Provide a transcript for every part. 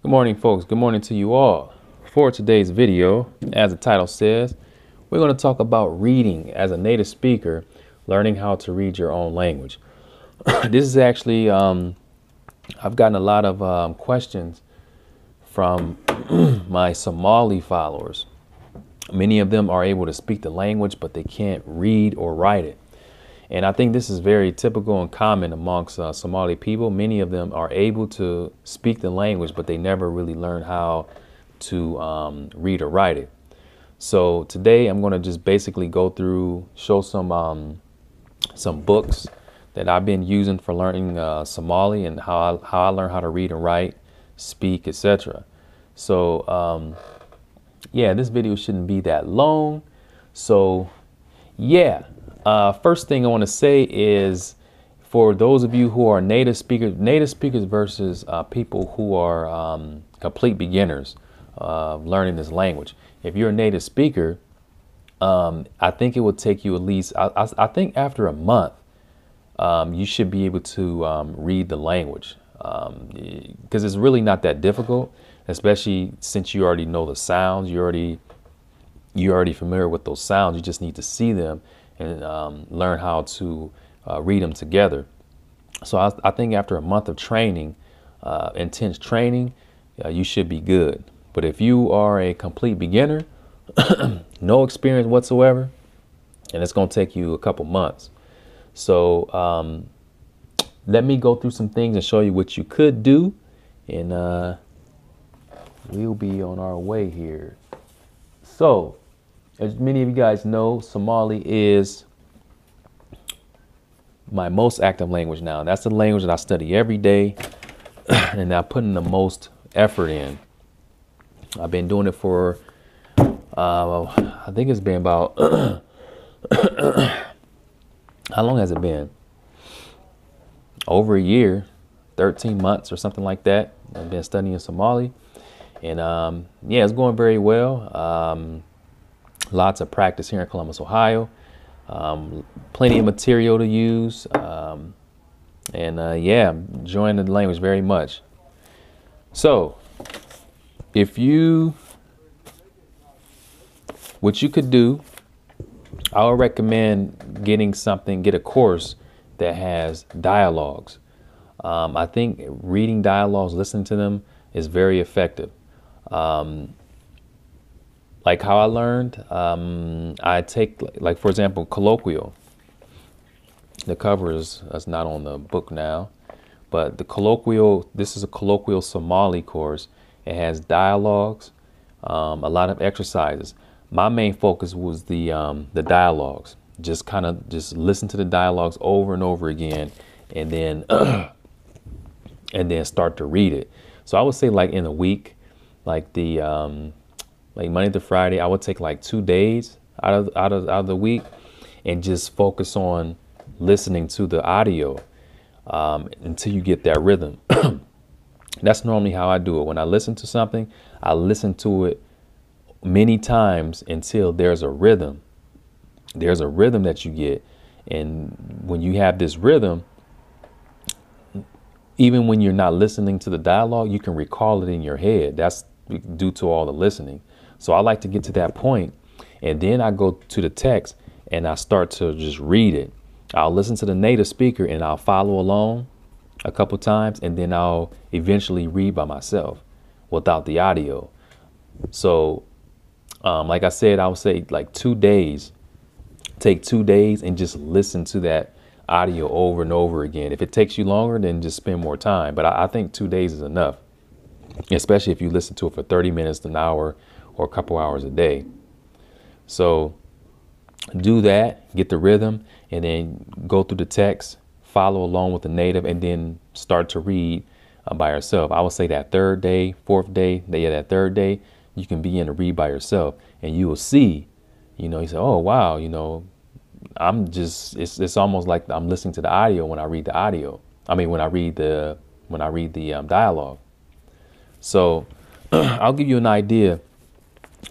Good morning, folks. Good morning to you all. For today's video, as the title says, we're going to talk about reading as a native speaker, learning how to read your own language. This is actually, I've gotten a lot of questions from my Somali followers. Many of them are able to speak the language, but they can't read or write it. And I think this is very typical and common amongst Somali people. Many of them are able to speak the language, but they never really learn how to read or write it. So today I'm going to just basically go through, show some books that I've been using for learning Somali and how I learn how to read and write, speak, etc. So yeah, this video shouldn't be that long. So yeah. First thing I want to say is for those of you who are native speakers versus people who are complete beginners learning this language. If you're a native speaker, I think it will take you at least, I think after a month, you should be able to read the language because it's really not that difficult, especially since you already know the sounds. You're already familiar with those sounds. You just need to see them and learn how to read them together. So I think after a month of training, intense training, you should be good. But if you are a complete beginner, no experience whatsoever, and it's going to take you a couple months. So let me go through some things and show you what you could do, and we'll be on our way here. So, as many of you guys know, Somali is my most active language now. That's the language that I study every day and I put in the most effort in. I've been doing it for, I think it's been about, how long has it been? Over a year, 13 months or something like that. I've been studying Somali and yeah, it's going very well. Lots of practice here in Columbus, Ohio. Plenty of material to use. Yeah, I'm enjoying the language very much. So, what you could do, I would recommend get a course that has dialogues. I think reading dialogues, listening to them is very effective. Like how I learned, I take, like, for example, colloquial. The cover is not on the book now, but this is a colloquial Somali course. It has dialogues, a lot of exercises. My main focus was the dialogues. Just listen to the dialogues over and over again, and then and then start to read it. So I would say, like, in a week, like like Monday to Friday, I would take like 2 days out of the week and just focus on listening to the audio until you get that rhythm. That's normally how I do it. When I listen to something, I listen to it many times until there's a rhythm. There's a rhythm that you get. And when you have this rhythm, even when you're not listening to the dialogue, you can recall it in your head. That's due to all the listening. So I like to get to that point, and then I go to the text and I start to just read it. I'll listen to the native speaker and I'll follow along a couple times, and then I'll eventually read by myself without the audio. So like I said, I would say like 2 days. Take 2 days and just listen to that audio over and over again. If it takes you longer, then just spend more time. But I think 2 days is enough, especially if you listen to it for 30 minutes, an hour, or a couple hours a day. So do that, get the rhythm, and then go through the text, follow along with the native, and then start to read by yourself. I would say that third day, fourth day, that third day, you can begin to read by yourself, and you will see, you say, oh, wow, it's almost like I'm listening to the audio when I read the audio. I mean, when I read the dialogue. So I'll give you an idea.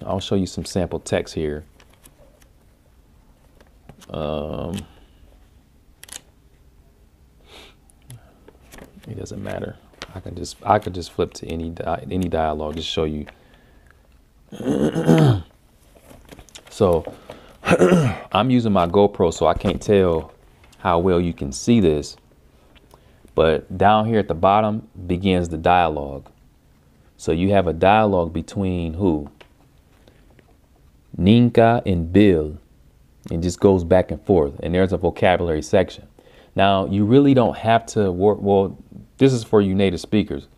I'll show you some sample text here. It doesn't matter. I could just flip to any dialogue to show you. So I'm using my GoPro, so I can't tell how well you can see this. But down here at the bottom begins the dialogue. So you have a dialogue between who? Ninka and Bill. It just goes back and forth. And there's a vocabulary section. Now, you really don't have to work. Well, this is for you native speakers.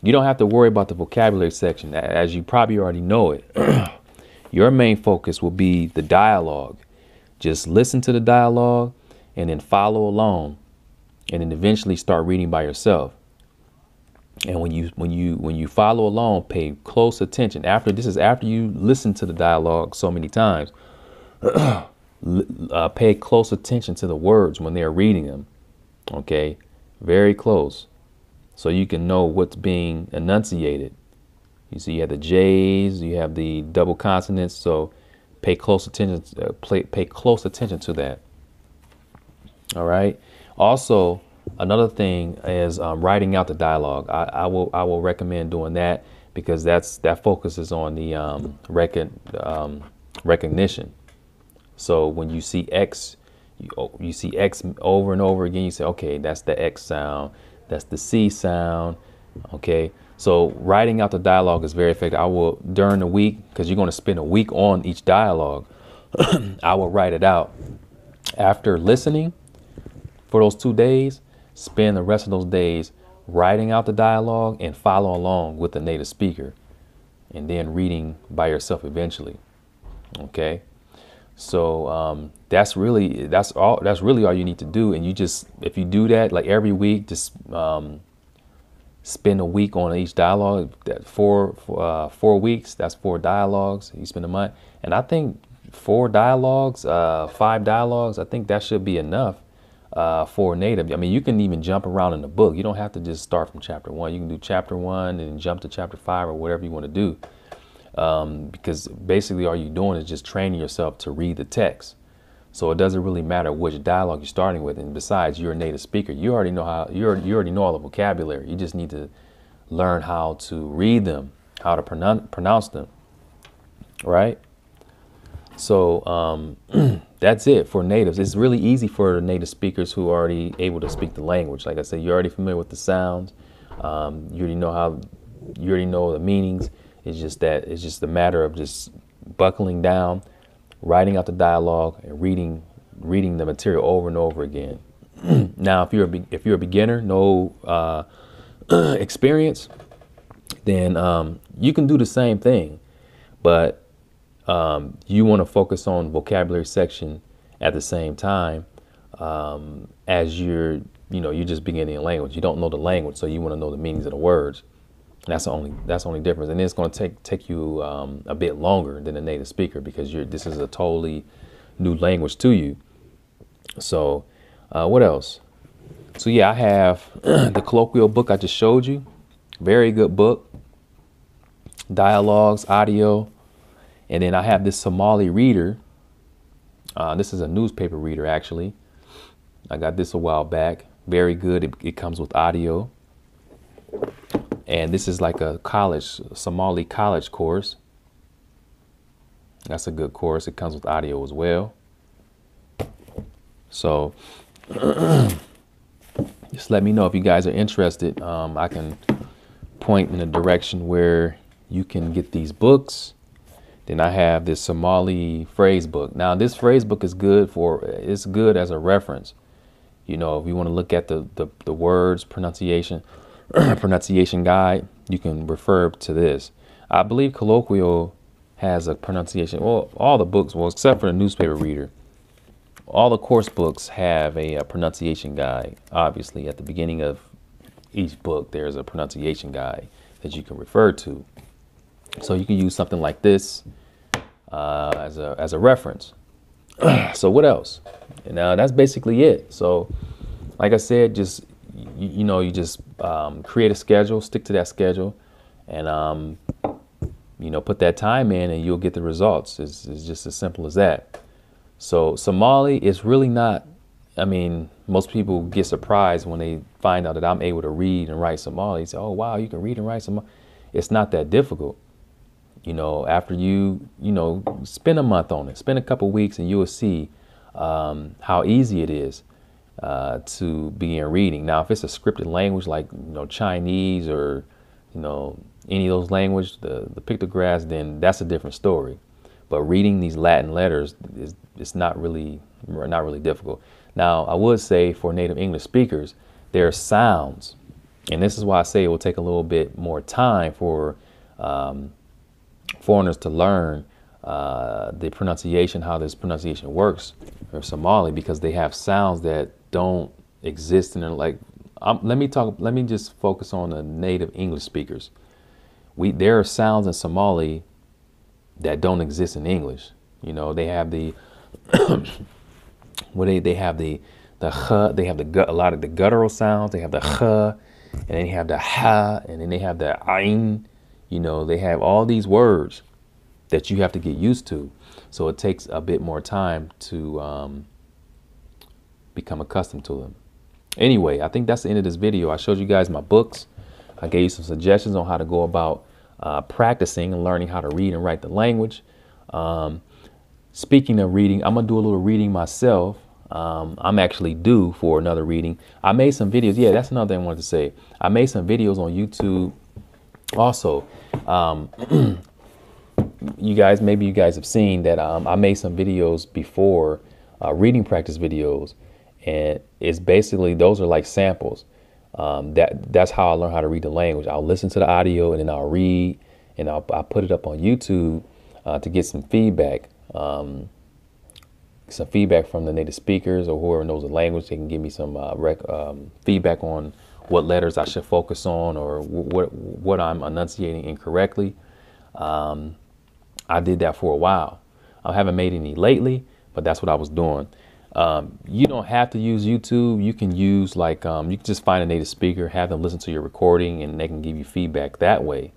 You don't have to worry about the vocabulary section, as you probably already know it. Your main focus will be the dialogue. Just listen to the dialogue and then follow along, and then eventually start reading by yourself. And when you follow along, pay close attention. After you listen to the dialogue so many times, pay close attention to the words when they're reading them. Okay, very close, so you can know what's being enunciated. You see, you have the J's, you have the double consonants. So pay close attention. Pay close attention to that. All right. Also, another thing is writing out the dialogue. I will recommend doing that, because that focuses on the recognition. So when you see X, you see X over and over again, you say, okay, that's the X sound, that's the C sound. Okay, so writing out the dialogue is very effective. I will, during the week, because you're going to spend a week on each dialogue, I will write it out. After listening for those 2 days, spend the rest of those days writing out the dialogue and follow along with the native speaker, and then reading by yourself eventually. Okay, so that's really all you need to do. And you just, if you do that like every week, just spend a week on each dialogue. That 4 weeks, that's 4 dialogues. You spend a month, and I think 4 dialogues, 5 dialogues, I think that should be enough for native. I mean, you can even jump around in the book. You don't have to just start from chapter 1. You can do chapter 1 and jump to chapter 5 or whatever you want to do. Because basically all you're doing is just training yourself to read the text. So it doesn't really matter which dialogue you're starting with. And besides, you're a native speaker. You already know you already know all the vocabulary. You just need to learn how to read them, how to pronounce them. Right? So that's it for natives. It's really easy for the native speakers who are already able to speak the language. Like I said, you're already familiar with the sounds. You already know the meanings. It's just a matter of just buckling down, writing out the dialogue, and reading the material over and over again. Now, if you're a beginner, no experience, then you can do the same thing, but you want to focus on vocabulary section at the same time as you're just beginning a language. You don't know the language, so you want to know the meanings of the words. That's the only difference, and it's going to take you a bit longer than a native speaker, because this is a totally new language to you. So what else? So yeah, I have the colloquial book I just showed you. Very good book. Dialogues, audio, and then I have this Somali reader. This is a newspaper reader, actually. I got this a while back. Very good. It comes with audio. And this is like a Somali college course. That's a good course. It comes with audio as well. So just let me know if you guys are interested. I can point in a direction where you can get these books. Then I have this Somali phrase book. Now this phrase book is good as a reference. If you want to look at the words, pronunciation guide, you can refer to this. I believe colloquial has a pronunciation. Well, all the books, except for the newspaper reader, all the course books have a pronunciation guide. Obviously, at the beginning of each book, there's a pronunciation guide that you can refer to. So you can use something like this as a reference. So what else? And that's basically it. So like I said, just you just create a schedule, stick to that schedule, and put that time in, and you'll get the results. It's just as simple as that. So Somali is really not I mean, most people get surprised when they find out that I'm able to read and write Somali. They say, "Oh, wow, you can read and write Somali." It's not that difficult. After you spend a month on it, spend a couple weeks, and you will see how easy it is to begin reading. Now, if it's a scripted language like Chinese or any of those languages, the pictographs, then that's a different story. But reading these Latin letters is not really difficult. Now, I would say for native English speakers, there are sounds, and this is why I say it will take a little bit more time for foreigners to learn the pronunciation, how this pronunciation works for Somali, because they have sounds that don't exist in let me just focus on the native English speakers. There are sounds in Somali that don't exist in English. They have the they have the h, they have a lot of the guttural sounds. They have the h, and then they have the ha, and then they have the ain. They have all these words that you have to get used to. So it takes a bit more time to become accustomed to them. Anyway, I think that's the end of this video. I showed you guys my books. I gave you some suggestions on how to go about practicing and learning how to read and write the language. Speaking of reading, I'm going to do a little reading myself. I'm actually due for another reading. I made some videos. Yeah, that's another thing I wanted to say. I made some videos on YouTube. Also, maybe you guys have seen that I made some videos before, reading practice videos, and it's basically, those are like samples. That's how I learn how to read the language. I'll listen to the audio and then I'll read, and I'll put it up on YouTube to get some feedback. Some feedback from the native speakers or whoever knows the language. They can give me some feedback on what letters I should focus on, or what I'm enunciating incorrectly. I did that for a while. I haven't made any lately, but that's what I was doing. You don't have to use YouTube. You can use you can just find a native speaker, have them listen to your recording, and they can give you feedback that way.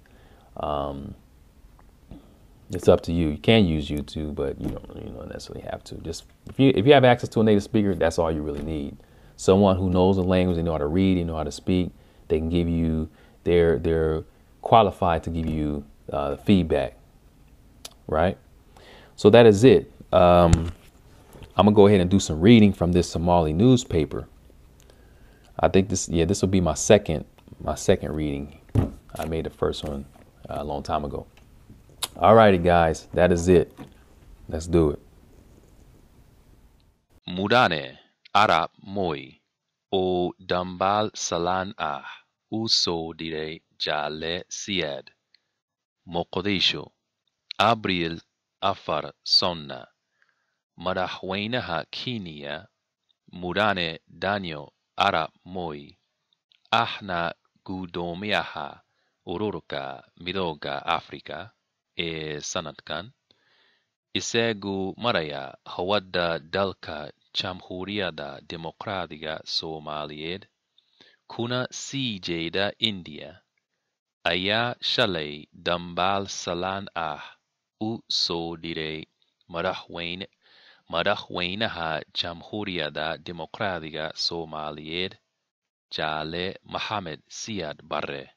It's up to you. You can use YouTube, but you don't necessarily have to. Just if you have access to a native speaker, that's all you really need. Someone who knows the language, they know how to read, they know how to speak. They can give you, they're qualified to give you feedback, right? So that is it. I'm gonna go ahead and do some reading from this Somali newspaper. I think this will be my second reading. I made the first one a long time ago. Alrighty, guys, that is it. Let's do it. Mudane Arab Moi O Dambal Salan Ah Uso Dire Jale Siad Moqdisho Abril Afar Sonna Madaxweynaha Kenya Mudane Daniel Arab Moi Ahna Gudoomiyaha Ururka Midooda Afrika sanadkan isagu maraya hawada dalka Jamhuuriyadda Dimuqraadiga Soomaaliyeed kuna sii jeeda India ayaa shalay dambaal salaan ah u soo diray madaxweynaha Jamhuuriyadda Dimuqraadiga Soomaaliyeed Jaale Maxamed Siyaad Barre